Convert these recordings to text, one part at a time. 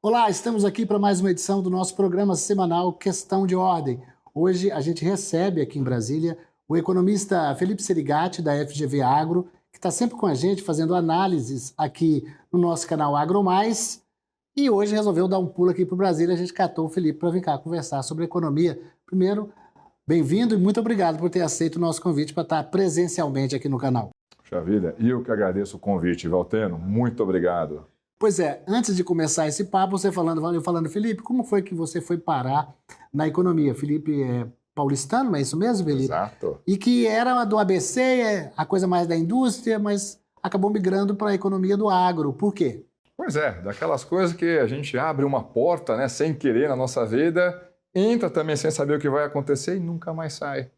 Olá, estamos aqui para mais uma edição do nosso programa semanal Questão de Ordem. Hoje a gente recebe aqui em Brasília o economista Felipe Serigati, da FGV Agro, que está sempre com a gente fazendo análises aqui no nosso canal Agro Mais. E hoje resolveu dar um pulo aqui para o Brasília. A gente catou o Felipe para vir cá conversar sobre economia. Primeiro, bem-vindo e muito obrigado por ter aceito o nosso convite para estar presencialmente aqui no canal. Puxa vida, e eu que agradeço o convite, Valteno. Muito obrigado. Pois é, antes de começar esse papo, eu falando, Felipe, como foi que você foi parar na economia? Felipe é paulistano, não é isso mesmo, Felipe? Exato. E que era do ABC, a coisa mais da indústria, mas acabou migrando para a economia do agro. Por quê? Pois é, daquelas coisas que a gente abre uma porta, né, sem querer na nossa vida, entra também sem saber o que vai acontecer e nunca mais sai.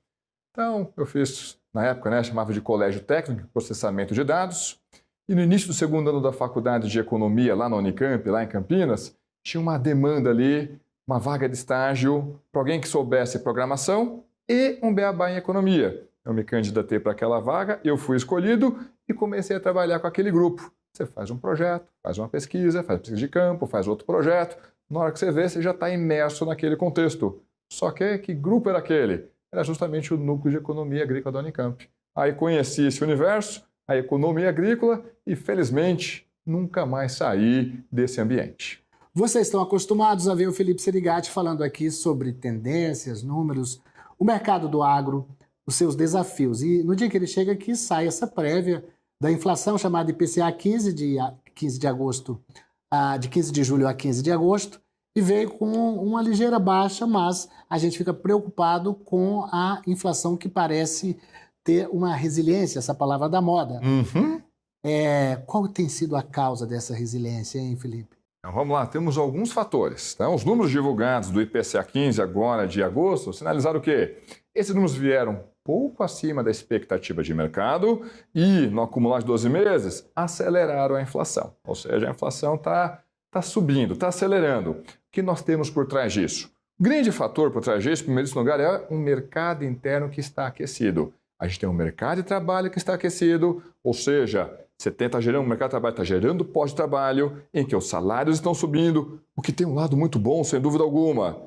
Então, eu fiz, na época, né, chamava de colégio técnico, processamento de dados. E no início do segundo ano da faculdade de economia, lá na Unicamp, lá em Campinas, tinha uma demanda ali, uma vaga de estágio para alguém que soubesse programação e um beabá em economia. Eu me candidatei para aquela vaga, eu fui escolhido e comecei a trabalhar com aquele grupo. Você faz um projeto, faz uma pesquisa, faz pesquisa de campo, faz outro projeto. Na hora que você vê, você já está imerso naquele contexto. Só que grupo era aquele? Era justamente o núcleo de economia agrícola da Unicamp. Aí conheci esse universo, a economia agrícola e, felizmente, nunca mais saí desse ambiente. Vocês estão acostumados a ver o Felipe Serigati falando aqui sobre tendências, números, o mercado do agro, os seus desafios. E no dia que ele chega aqui, sai essa prévia da inflação chamada IPCA 15 de agosto, de 15 de julho a 15 de agosto, e veio com uma ligeira baixa, mas a gente fica preocupado com a inflação que parece ter uma resiliência, essa palavra da moda. Uhum. Qual tem sido a causa dessa resiliência, hein, Felipe? Então, vamos lá, temos alguns fatores. Então, os números divulgados do IPCA 15 agora de agosto sinalizaram o quê? Esses números vieram pouco acima da expectativa de mercado e, no acumular de 12 meses, aceleraram a inflação. Ou seja, a inflação está subindo, está acelerando. O que nós temos por trás disso? O grande fator por trás disso, em primeiro lugar, é um mercado interno que está aquecido. A gente tem um mercado de trabalho que está aquecido, ou seja, o mercado de trabalho está gerando pós-trabalho, em que os salários estão subindo, o que tem um lado muito bom, sem dúvida alguma.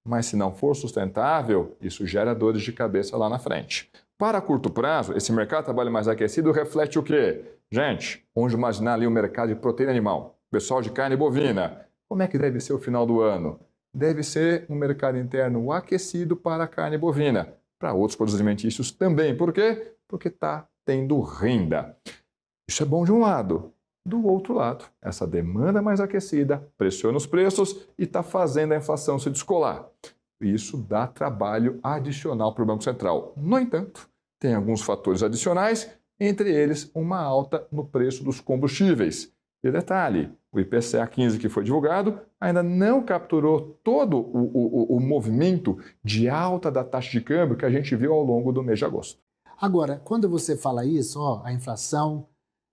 Mas se não for sustentável, isso gera dores de cabeça lá na frente. Para curto prazo, esse mercado de trabalho mais aquecido reflete o quê? Gente, vamos imaginar ali o mercado de proteína animal, pessoal de carne bovina. Como é que deve ser o final do ano? Deve ser um mercado interno aquecido para a carne bovina. Para outros produtos alimentícios também. Por quê? Porque está tendo renda. Isso é bom de um lado. Do outro lado, essa demanda mais aquecida pressiona os preços e está fazendo a inflação se descolar. Isso dá trabalho adicional para o Banco Central. No entanto, tem alguns fatores adicionais, entre eles uma alta no preço dos combustíveis. E detalhe, o IPCA 15 que foi divulgado ainda não capturou todo o movimento de alta da taxa de câmbio que a gente viu ao longo do mês de agosto. Agora, quando você fala isso, a inflação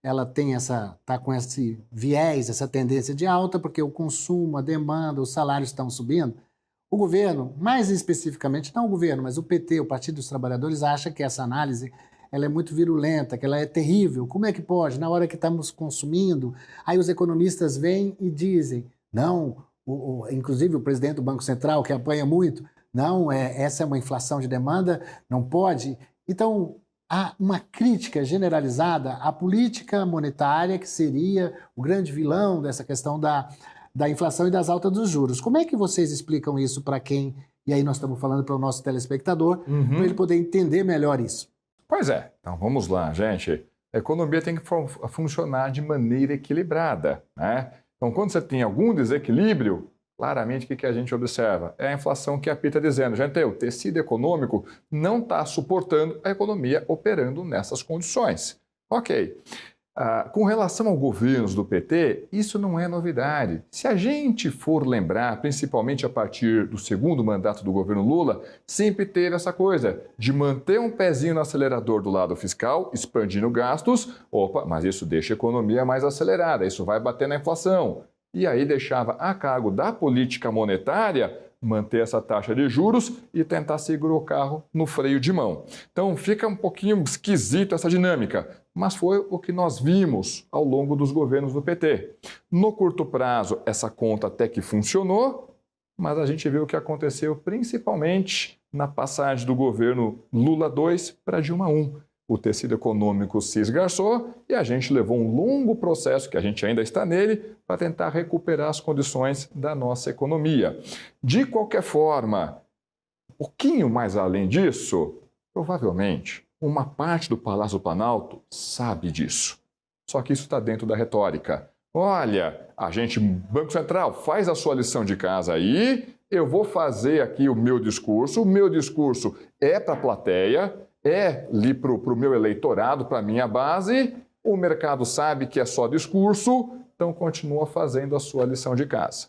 ela está com esse viés, essa tendência de alta, porque o consumo, a demanda, os salários estão subindo. O governo, mais especificamente, não o governo, mas o PT, o Partido dos Trabalhadores, acha que essa análise ela é muito virulenta, que ela é terrível. Como é que pode? Na hora que estamos consumindo, aí os economistas vêm e dizem, não, inclusive o presidente do Banco Central, que apanha muito, não, essa é uma inflação de demanda, não pode. Então, há uma crítica generalizada à política monetária, que seria o grande vilão dessa questão da inflação e das altas dos juros. Como é que vocês explicam isso para quem, e aí nós estamos falando para o nosso telespectador, para ele poder entender melhor isso? Pois é, então vamos lá, gente. A economia tem que funcionar de maneira equilibrada, né? Então, quando você tem algum desequilíbrio, claramente o que a gente observa? É a inflação que a PIB está dizendo. Gente, o tecido econômico não está suportando a economia operando nessas condições. Ok. Com relação aos governos do PT, isso não é novidade. Se a gente for lembrar, principalmente a partir do segundo mandato do governo Lula, sempre teve essa coisa de manter um pezinho no acelerador do lado fiscal, expandindo gastos. Opa, mas isso deixa a economia mais acelerada, isso vai bater na inflação. E aí deixava a cargo da política monetária manter essa taxa de juros e tentar segurar o carro no freio de mão. Então fica um pouquinho esquisito essa dinâmica, mas foi o que nós vimos ao longo dos governos do PT. No curto prazo, essa conta até que funcionou, mas a gente viu o que aconteceu principalmente na passagem do governo Lula 2 para Dilma 1. O tecido econômico se esgarçou e a gente levou um longo processo, que a gente ainda está nele, para tentar recuperar as condições da nossa economia. De qualquer forma, um pouquinho mais além disso, provavelmente, uma parte do Palácio do Planalto sabe disso. Só que isso está dentro da retórica. Olha, a gente, Banco Central, faz a sua lição de casa aí, eu vou fazer aqui o meu discurso é para a plateia, é ali para o meu eleitorado, para a minha base, o mercado sabe que é só discurso, então continua fazendo a sua lição de casa.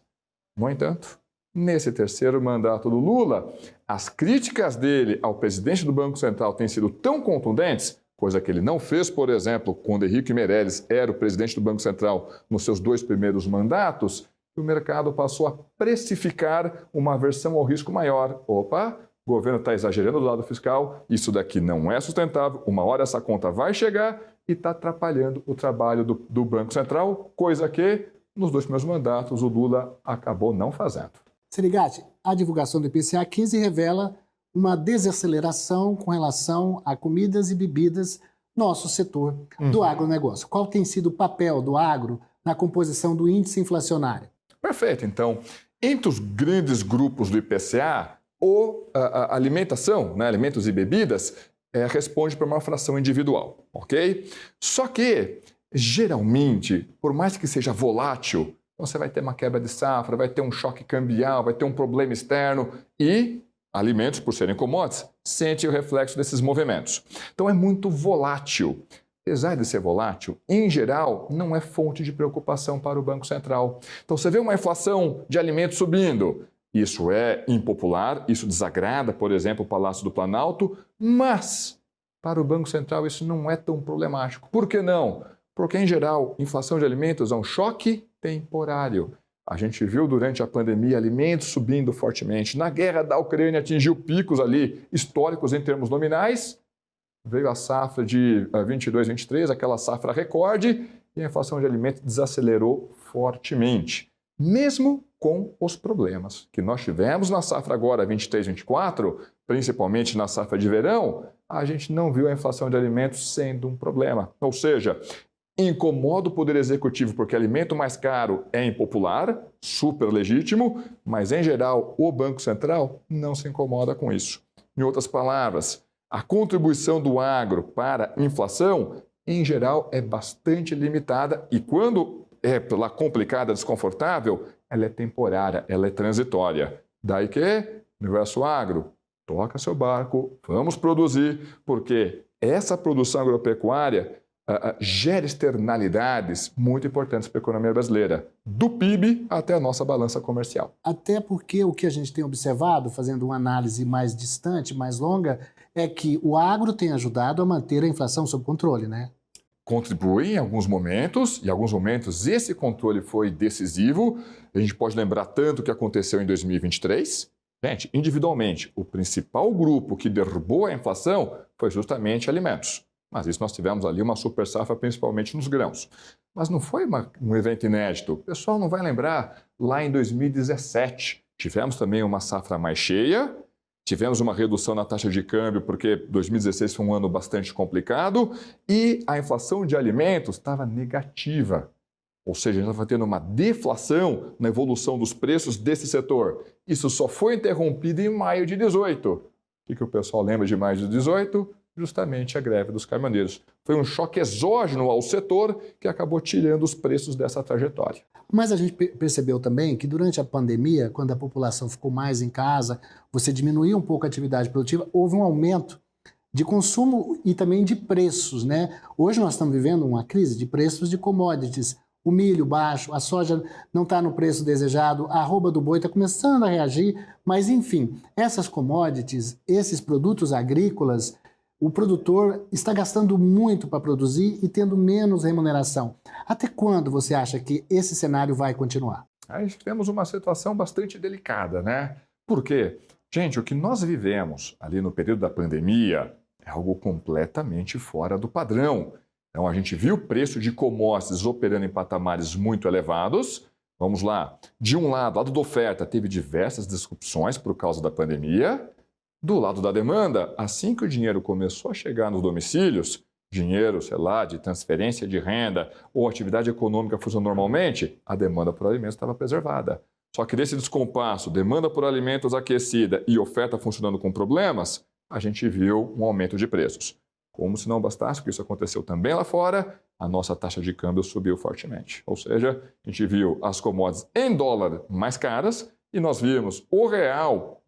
No entanto, nesse terceiro mandato do Lula, as críticas dele ao presidente do Banco Central têm sido tão contundentes, coisa que ele não fez, por exemplo, quando Henrique Meirelles era o presidente do Banco Central nos seus 2 primeiros mandatos, que o mercado passou a precificar uma aversão ao risco maior. Opa! O governo está exagerando do lado fiscal, isso daqui não é sustentável, uma hora essa conta vai chegar e está atrapalhando o trabalho do Banco Central, coisa que nos 2 primeiros mandatos o Lula acabou não fazendo. Serigati, a divulgação do IPCA 15 revela uma desaceleração com relação a comidas e bebidas, nosso setor do agronegócio. Qual tem sido o papel do agro na composição do índice inflacionário? Perfeito. Então, entre os grandes grupos do IPCA, a alimentação, né, alimentos e bebidas, responde para uma fração individual, ok? Só que, geralmente, por mais que seja volátil, você vai ter uma quebra de safra, vai ter um choque cambial, vai ter um problema externo e alimentos, por serem commodities, sentem o reflexo desses movimentos. Então, é muito volátil. Apesar de ser volátil, em geral, não é fonte de preocupação para o Banco Central. Então, você vê uma inflação de alimentos subindo. Isso é impopular, isso desagrada, por exemplo, o Palácio do Planalto, mas para o Banco Central isso não é tão problemático. Por que não? Porque, em geral, inflação de alimentos é um choque temporário. A gente viu durante a pandemia alimentos subindo fortemente. Na guerra da Ucrânia atingiu picos ali históricos em termos nominais. Veio a safra de 22, 23, aquela safra recorde, e a inflação de alimentos desacelerou fortemente. Mesmo com os problemas que nós tivemos na safra agora 23, 24, principalmente na safra de verão, a gente não viu a inflação de alimentos sendo um problema. Ou seja, incomoda o Poder Executivo porque alimento mais caro é impopular, super legítimo, mas em geral o Banco Central não se incomoda com isso. Em outras palavras, a contribuição do agro para a inflação, em geral, é bastante limitada e quando é lá complicada, desconfortável, ela é temporária, ela é transitória. Daí que, universo agro, toca seu barco, vamos produzir, porque essa produção agropecuária gera externalidades muito importantes para a economia brasileira, do PIB até a nossa balança comercial. Até porque o que a gente tem observado, fazendo uma análise mais distante, mais longa, é que o agro tem ajudado a manter a inflação sob controle, né? Contribui em alguns momentos, e em alguns momentos esse controle foi decisivo. A gente pode lembrar tanto o que aconteceu em 2023. Gente, individualmente, o principal grupo que derrubou a inflação foi justamente alimentos. Mas isso nós tivemos ali uma super safra, principalmente nos grãos. Mas não foi um evento inédito. O pessoal não vai lembrar, lá em 2017, tivemos também uma safra mais cheia, tivemos uma redução na taxa de câmbio, porque 2016 foi um ano bastante complicado, e a inflação de alimentos estava negativa. Ou seja, a gente estava tendo uma deflação na evolução dos preços desse setor. Isso só foi interrompido em maio de 2018. O que o pessoal lembra de maio de 2018? Justamente a greve dos caminhoneiros. Foi um choque exógeno ao setor que acabou tirando os preços dessa trajetória. Mas a gente percebeu também que durante a pandemia, quando a população ficou mais em casa, você diminuiu um pouco a atividade produtiva, houve um aumento de consumo e também de preços, né? Hoje nós estamos vivendo uma crise de preços de commodities. O milho baixo, a soja não está no preço desejado, a arroba do boi está começando a reagir, mas enfim, essas commodities, esses produtos agrícolas, o produtor está gastando muito para produzir e tendo menos remuneração. Até quando você acha que esse cenário vai continuar? Aí temos uma situação bastante delicada, né? Por quê? Gente, o que nós vivemos ali no período da pandemia é algo completamente fora do padrão. Então, a gente viu o preço de commodities operando em patamares muito elevados. Vamos lá. De um lado da oferta, teve diversas disrupções por causa da pandemia. Do lado da demanda, assim que o dinheiro começou a chegar nos domicílios, dinheiro, sei lá, de transferência de renda ou atividade econômica funcionando normalmente, a demanda por alimentos estava preservada. Só que desse descompasso, demanda por alimentos aquecida e oferta funcionando com problemas, a gente viu um aumento de preços. Como se não bastasse, porque isso aconteceu também lá fora, a nossa taxa de câmbio subiu fortemente. Ou seja, a gente viu as commodities em dólar mais caras e nós vimos o real,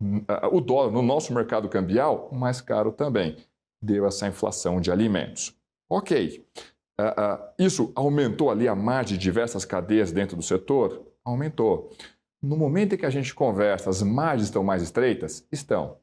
o dólar no nosso mercado cambial mais caro também. Deu essa inflação de alimentos. Ok. Isso aumentou ali a margem de diversas cadeias dentro do setor? Aumentou. No momento em que a gente conversa, as margens estão mais estreitas? Estão.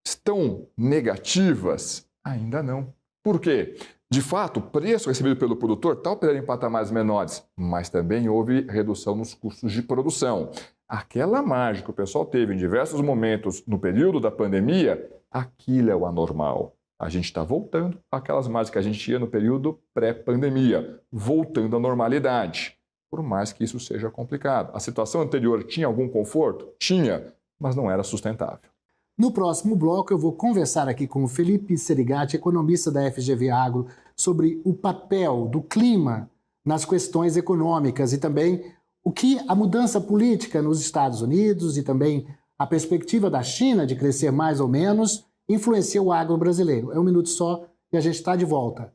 Estão negativas? Ainda não. Por quê? De fato, o preço recebido pelo produtor está operando em patamares menores, mas também houve redução nos custos de produção. Aquela margem que o pessoal teve em diversos momentos no período da pandemia, aquilo é o anormal. A gente está voltando àquelas margens que a gente tinha no período pré-pandemia, voltando à normalidade. Por mais que isso seja complicado. A situação anterior tinha algum conforto? Tinha, mas não era sustentável. No próximo bloco, eu vou conversar aqui com o Felipe Serigati, economista da FGV Agro, sobre o papel do clima nas questões econômicas e também o que a mudança política nos Estados Unidos e também a perspectiva da China de crescer mais ou menos influencia o agro brasileiro. É um minuto só e a gente está de volta.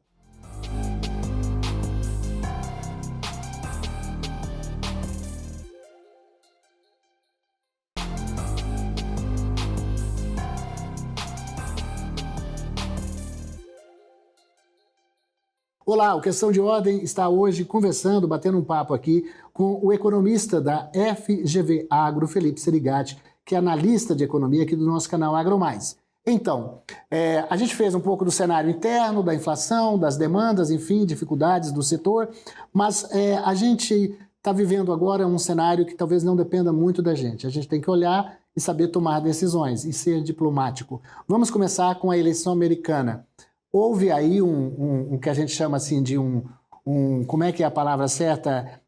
Olá, o Questão de Ordem está hoje conversando, batendo um papo aqui com o economista da FGV Agro, Felipe Serigati, que é analista de economia aqui do nosso canal AgroMais. Então, a gente fez um pouco do cenário interno, da inflação, das demandas, enfim, dificuldades do setor, mas a gente está vivendo agora um cenário que talvez não dependa muito da gente. A gente tem que olhar e saber tomar decisões e ser diplomático. Vamos começar com a eleição americana. Houve aí um que a gente chama assim de como é que é a palavra certa?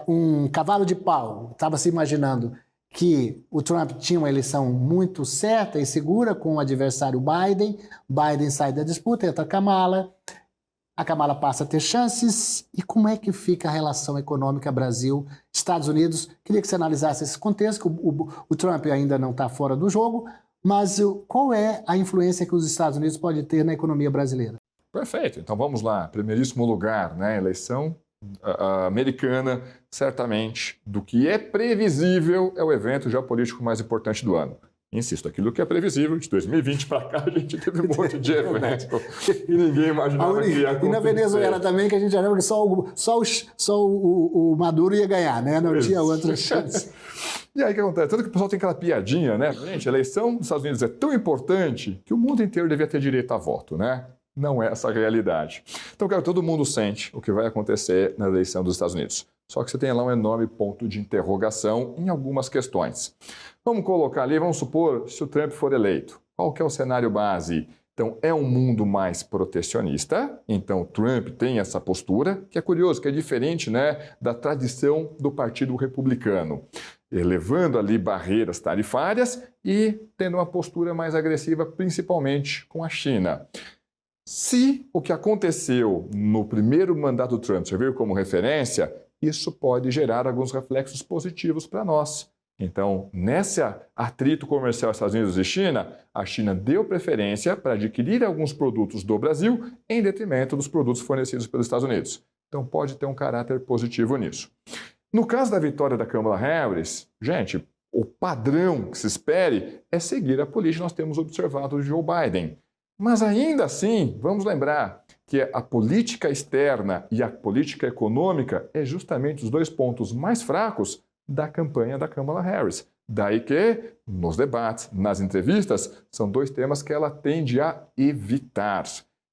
Um cavalo de pau. Estava se imaginando que o Trump tinha uma eleição muito certa e segura com o adversário Biden. Biden sai da disputa, entra a Kamala passa a ter chances. E como é que fica a relação econômica Brasil-Estados Unidos? Queria que você analisasse esse contexto. O Trump ainda não está fora do jogo, mas qual é a influência que os Estados Unidos podem ter na economia brasileira? Perfeito. Então vamos lá. Primeiríssimo lugar, né? Eleição americana, certamente, do que é previsível, é o evento geopolítico mais importante do ano. Insisto, aquilo que é previsível, de 2020 para cá, a gente teve um monte de evento e ninguém imaginava que ia acontecer. E na Venezuela também, que a gente achava que só o Maduro ia ganhar, né? Não tinha outra chance. E aí o que acontece? Tanto que o pessoal tem aquela piadinha, né? Gente, a eleição dos Estados Unidos é tão importante que o mundo inteiro devia ter direito a voto, né? Não é essa a realidade. Então, cara, todo mundo sente o que vai acontecer na eleição dos Estados Unidos. Só que você tem lá um enorme ponto de interrogação em algumas questões. Vamos colocar ali, vamos supor, se o Trump for eleito. Qual que é o cenário base? Então, é um mundo mais protecionista. Então, Trump tem essa postura, que é curioso, que é diferente, né, da tradição do Partido Republicano. Elevando ali barreiras tarifárias e tendo uma postura mais agressiva, principalmente com a China. Se o que aconteceu no primeiro mandato do Trump servir como referência, isso pode gerar alguns reflexos positivos para nós. Então, nesse atrito comercial Estados Unidos e China, a China deu preferência para adquirir alguns produtos do Brasil em detrimento dos produtos fornecidos pelos Estados Unidos. Então, pode ter um caráter positivo nisso. No caso da vitória da Kamala Harris, gente, o padrão que se espere é seguir a política que nós temos observado de Joe Biden. Mas ainda assim, vamos lembrar que a política externa e a política econômica é justamente os dois pontos mais fracos da campanha da Kamala Harris. Daí que, nos debates, nas entrevistas, são dois temas que ela tende a evitar.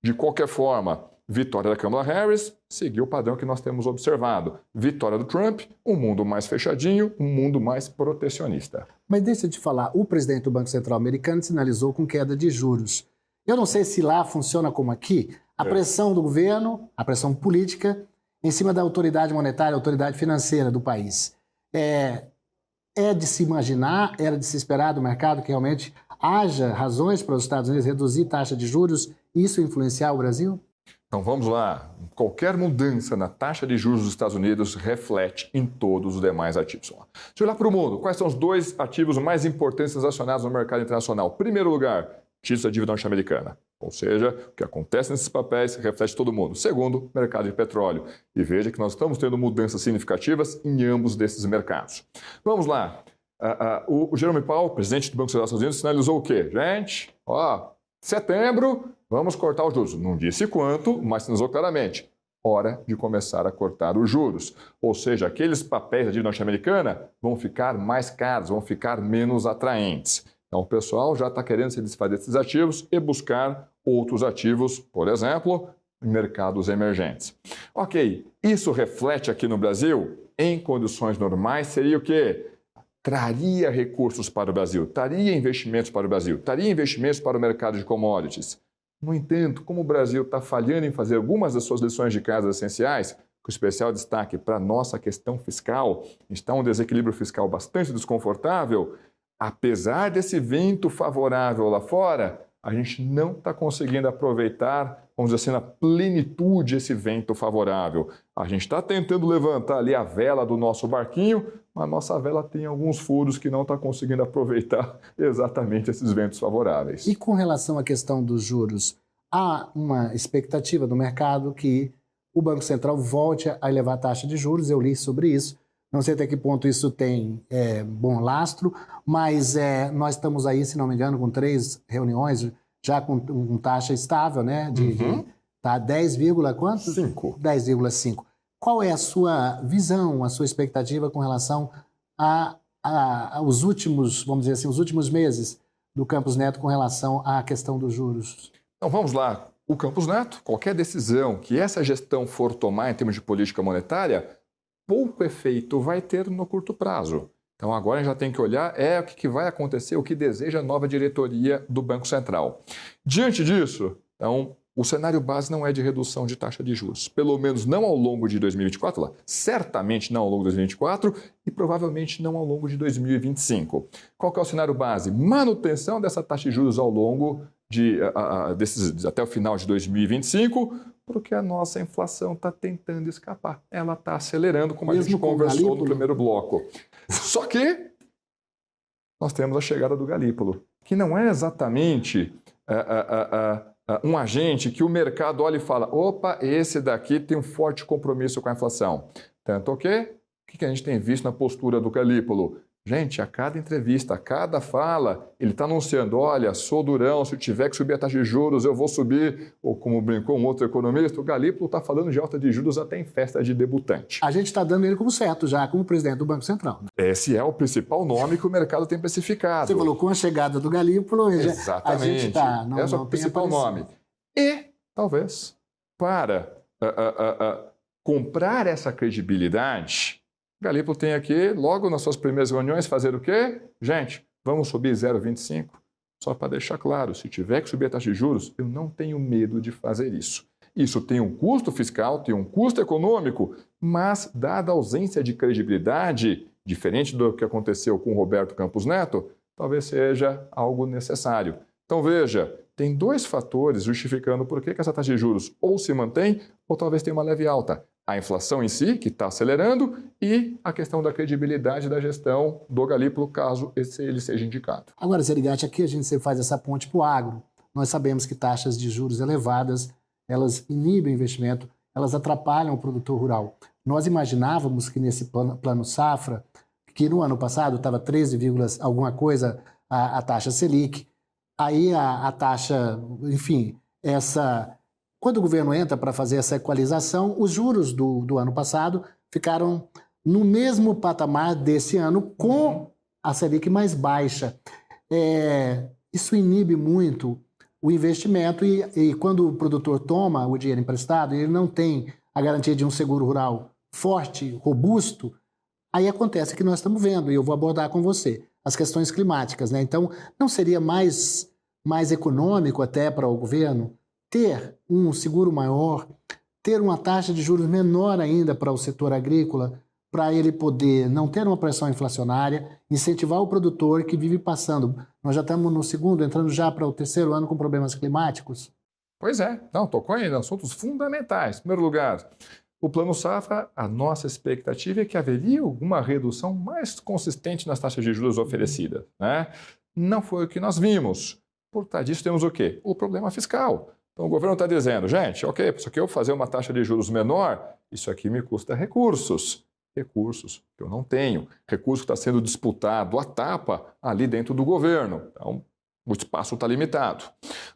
De qualquer forma, Vitória da Kamala Harris, seguiu o padrão que nós temos observado. Vitória do Trump, um mundo mais fechadinho, um mundo mais protecionista. Mas deixa eu te falar, o presidente do Banco Central americano sinalizou com queda de juros. Eu não sei se lá funciona como aqui, a pressão do governo, a pressão política, em cima da autoridade monetária, autoridade financeira do país. É de se imaginar, era de se esperar do mercado que realmente haja razões para os Estados Unidos reduzir taxa de juros e isso influenciar o Brasil? Então vamos lá. Qualquer mudança na taxa de juros dos Estados Unidos reflete em todos os demais ativos. Se olhar para o mundo, quais são os 2 ativos mais importantes transacionados no mercado internacional? Primeiro lugar, títulos da dívida norte-americana. Ou seja, o que acontece nesses papéis reflete todo mundo. Segundo, mercado de petróleo. E veja que nós estamos tendo mudanças significativas em ambos desses mercados. Vamos lá. O Jerome Powell, presidente do Banco Central dos Estados Unidos, sinalizou o quê? Gente, setembro, vamos cortar os juros. Não disse quanto, mas sinalizou claramente. Hora de começar a cortar os juros. Ou seja, aqueles papéis da dívida norte-americana vão ficar mais caros, vão ficar menos atraentes. Então, o pessoal já está querendo se desfazer desses ativos e buscar outros ativos, por exemplo, em mercados emergentes. Ok, isso reflete aqui no Brasil? Em condições normais, seria o quê? Traria recursos para o Brasil, traria investimentos para o Brasil, traria investimentos para o mercado de commodities. No entanto, como o Brasil está falhando em fazer algumas das suas lições de casa essenciais, com especial destaque para a nossa questão fiscal, está um desequilíbrio fiscal bastante desconfortável, apesar desse vento favorável lá fora, a gente não está conseguindo aproveitar, vamos dizer assim, na plenitude esse vento favorável. A gente está tentando levantar ali a vela do nosso barquinho, mas a nossa vela tem alguns furos que não está conseguindo aproveitar exatamente esses ventos favoráveis. E com relação à questão dos juros, há uma expectativa do mercado que o Banco Central volte a elevar a taxa de juros, eu li sobre isso. Não sei até que ponto isso tem bom lastro, mas nós estamos aí, se não me engano, com 3 reuniões, já com taxa estável, né? Tá 10, quanto? 5. 10,5. Qual é a sua visão, a sua expectativa com relação aos últimos, vamos dizer assim, os últimos meses do Campos Neto com relação à questão dos juros? Então vamos lá. O Campos Neto, qualquer decisão que essa gestão for tomar em termos de política monetária, pouco efeito vai ter no curto prazo. Então agora a gente já tem que olhar o que vai acontecer, o que deseja a nova diretoria do Banco Central. Diante disso, então, o cenário base não é de redução de taxa de juros, pelo menos não ao longo de 2024, certamente não ao longo de 2024 e provavelmente não ao longo de 2025. Qual que é o cenário base? Manutenção dessa taxa de juros ao longo até o final de 2025, porque a nossa inflação está tentando escapar. Ela está acelerando, como a gente conversou no primeiro bloco. Só que nós temos a chegada do Galípolo, que não é exatamente um agente que o mercado olha e fala, opa, esse daqui tem um forte compromisso com a inflação. Tanto que, o que a gente tem visto na postura do Galípolo? Gente, a cada entrevista, a cada fala, ele está anunciando, olha, sou durão, se eu tiver que subir a taxa de juros, eu vou subir. Ou como brincou um outro economista, o Galípolo está falando de alta de juros até em festa de debutante. A gente está dando ele como certo já, como presidente do Banco Central. Né? Esse é o principal nome que o mercado tem precificado. Você falou, com a chegada do Galípolo, exatamente. A gente está... Esse é o principal nome. E, talvez, para comprar essa credibilidade... Galípolo tem aqui, logo nas suas primeiras reuniões, fazer o quê? Gente, vamos subir 0,25? Só para deixar claro, se tiver que subir a taxa de juros, eu não tenho medo de fazer isso. Isso tem um custo fiscal, tem um custo econômico, mas, dada a ausência de credibilidade, diferente do que aconteceu com o Roberto Campos Neto, talvez seja algo necessário. Então, veja, tem 2 fatores justificando por que essa taxa de juros ou se mantém ou talvez tenha uma leve alta. A inflação em si, que está acelerando, e a questão da credibilidade da gestão do Galípolo, caso ele seja indicado. Agora, Zé Rigatti, aqui a gente sempre faz essa ponte para o agro. Nós sabemos que taxas de juros elevadas, elas inibem o investimento, elas atrapalham o produtor rural. Nós imaginávamos que nesse plano safra, que no ano passado estava 13, alguma coisa a taxa Selic, aí a taxa, enfim, quando o governo entra para fazer essa equalização, os juros do ano passado ficaram no mesmo patamar desse ano, com a Selic mais baixa. Isso inibe muito o investimento e quando o produtor toma o dinheiro emprestado, ele não tem a garantia de um seguro rural forte, robusto, aí acontece o que nós estamos vendo, e eu vou abordar com você, as questões climáticas, né? Então, não seria mais econômico até para o governo ter um seguro maior, ter uma taxa de juros menor ainda para o setor agrícola, para ele poder não ter uma pressão inflacionária, incentivar o produtor que vive passando. Nós já estamos no segundo, entrando já para o terceiro ano com problemas climáticos. Pois é, não, tocou ainda assuntos fundamentais. Em primeiro lugar, o Plano Safra, a nossa expectativa é que haveria alguma redução mais consistente nas taxas de juros oferecidas, né? Não foi o que nós vimos. Por trás disso temos o quê? O problema fiscal. Então o governo está dizendo, gente, ok, isso aqui eu fazer uma taxa de juros menor, isso aqui me custa recursos. Recursos que eu não tenho. Recurso que está sendo disputado à tapa ali dentro do governo. Então o espaço está limitado.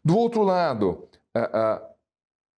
Do outro lado,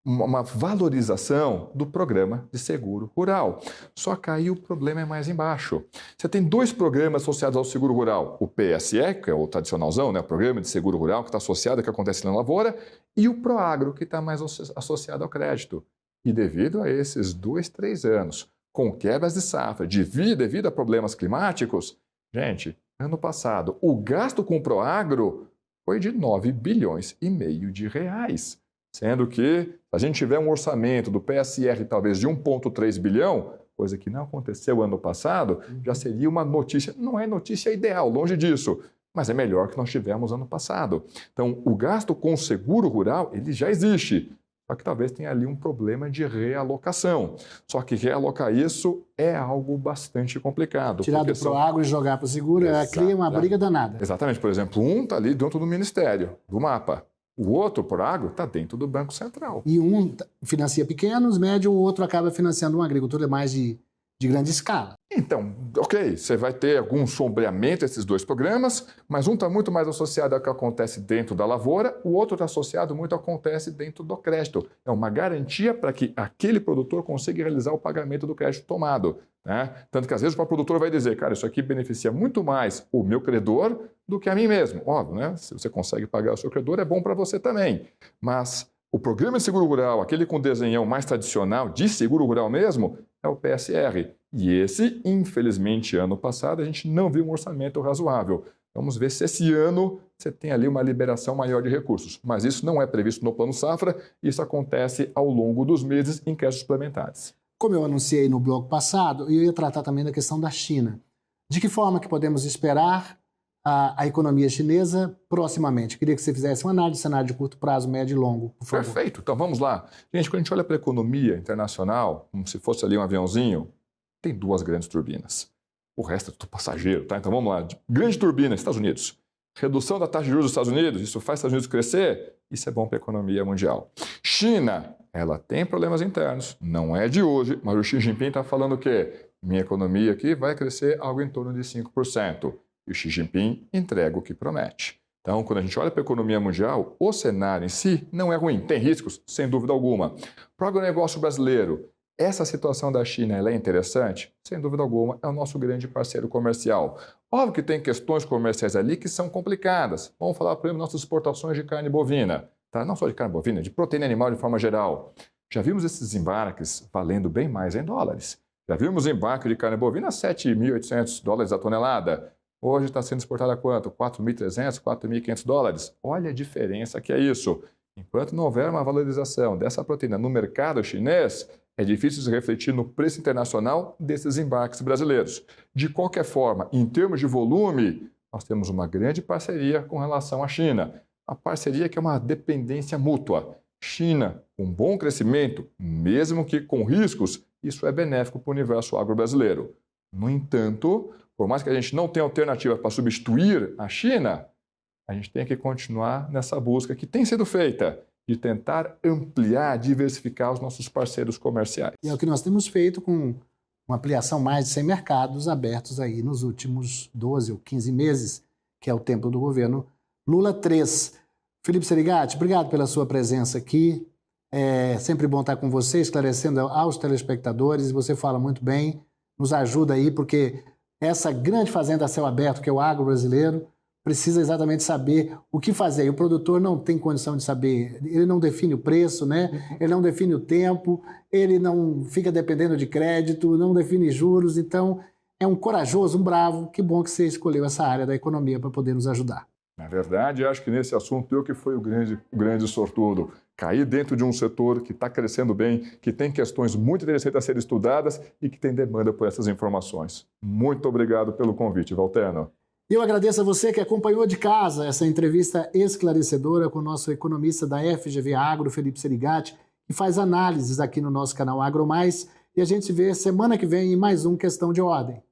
uma valorização do programa de seguro rural. Só que aí o problema é mais embaixo. Você tem dois programas associados ao seguro rural. O PSE, que é o tradicionalzão, né, o programa de seguro rural que está associado ao que acontece na lavoura, e o Proagro, que está mais associado ao crédito. E devido a esses 2, 3 anos, com quebras de safra, devido a problemas climáticos, gente, ano passado, o gasto com o Proagro foi de 9 bilhões e meio de reais. Sendo que, se a gente tiver um orçamento do PSR talvez de 1,3 bilhão, coisa que não aconteceu ano passado, já seria uma notícia, não é notícia ideal, longe disso, mas é melhor que nós tivemos ano passado. Então, o gasto com o seguro rural, ele já existe, só que talvez tenha ali um problema de realocação. Só que realocar isso é algo bastante complicado. Tirar do Proagro e jogar para o seguro, cria uma briga danada. Exatamente. Por exemplo, um está ali dentro do Ministério, do MAPA. O outro, Proagro, está dentro do Banco Central. E um financia pequenos, médio, o outro acaba financiando uma agricultura mais de grande escala. Então, ok, você vai ter algum sombreamento esses dois programas, mas um está muito mais associado ao que acontece dentro da lavoura, o outro está associado muito ao que acontece dentro do crédito. É uma garantia para que aquele produtor consiga realizar o pagamento do crédito tomado, né? Tanto que às vezes o produtor vai dizer, cara, isso aqui beneficia muito mais o meu credor do que a mim mesmo. Óbvio, né? Se você consegue pagar o seu credor, é bom para você também. Mas o programa de seguro rural, aquele com desenhão mais tradicional de seguro rural mesmo, é o PSR. E esse, infelizmente, ano passado, a gente não viu um orçamento razoável. Vamos ver se esse ano você tem ali uma liberação maior de recursos. Mas isso não é previsto no Plano Safra, isso acontece ao longo dos meses em créditos suplementares. Como eu anunciei no bloco passado, eu ia tratar também da questão da China. De que forma que podemos esperar a economia chinesa proximamente? Queria que você fizesse uma análise de cenário de curto prazo, médio e longo, por favor. Perfeito. Então vamos lá. Gente, quando a gente olha para a economia internacional, como se fosse ali um aviãozinho, tem 2 grandes turbinas. O resto é tudo passageiro, tá? Então vamos lá. Grande turbina, Estados Unidos. Redução da taxa de juros dos Estados Unidos, isso faz os Estados Unidos crescer, isso é bom para a economia mundial. China, ela tem problemas internos, não é de hoje, mas o Xi Jinping está falando o quê? Minha economia aqui vai crescer algo em torno de 5%. E o Xi Jinping entrega o que promete. Então, quando a gente olha para a economia mundial, o cenário em si não é ruim, tem riscos, sem dúvida alguma. Para o agronegócio brasileiro, essa situação da China ela é interessante? Sem dúvida alguma, é o nosso grande parceiro comercial. Óbvio que tem questões comerciais ali que são complicadas. Vamos falar, por exemplo, nossas exportações de carne bovina. Tá? Não só de carne bovina, de proteína animal de forma geral. Já vimos esses embarques valendo bem mais em dólares. Já vimos embarque de carne bovina a $7.800 a tonelada. Hoje está sendo exportada a quanto? 4.300, 4.500 dólares. Olha a diferença que é isso. Enquanto não houver uma valorização dessa proteína no mercado chinês, é difícil se refletir no preço internacional desses embarques brasileiros. De qualquer forma, em termos de volume, nós temos uma grande parceria com relação à China. A parceria que é uma dependência mútua. China, com bom crescimento, mesmo que com riscos, isso é benéfico para o universo agro-brasileiro. No entanto, por mais que a gente não tenha alternativa para substituir a China, a gente tem que continuar nessa busca que tem sido feita de tentar ampliar, diversificar os nossos parceiros comerciais. E é o que nós temos feito com uma ampliação mais de 100 mercados abertos aí nos últimos 12 ou 15 meses, que é o tempo do governo Lula 3. Felipe Serigati, obrigado pela sua presença aqui. É sempre bom estar com você, esclarecendo aos telespectadores. Você fala muito bem, nos ajuda aí, porque essa grande fazenda a céu aberto, que é o agro brasileiro, precisa exatamente saber o que fazer. E o produtor não tem condição de saber, ele não define o preço, né? Ele não define o tempo, ele não fica dependendo de crédito, não define juros. Então, é um corajoso, um bravo. Que bom que você escolheu essa área da economia para poder nos ajudar. Na verdade, acho que nesse assunto eu que fui o grande sortudo. Cair dentro de um setor que está crescendo bem, que tem questões muito interessantes a serem estudadas e que tem demanda por essas informações. Muito obrigado pelo convite, Valterno. Eu agradeço a você que acompanhou de casa essa entrevista esclarecedora com o nosso economista da FGV Agro, Felipe Serigati, que faz análises aqui no nosso canal Agro Mais. E a gente se vê semana que vem em mais um Questão de Ordem.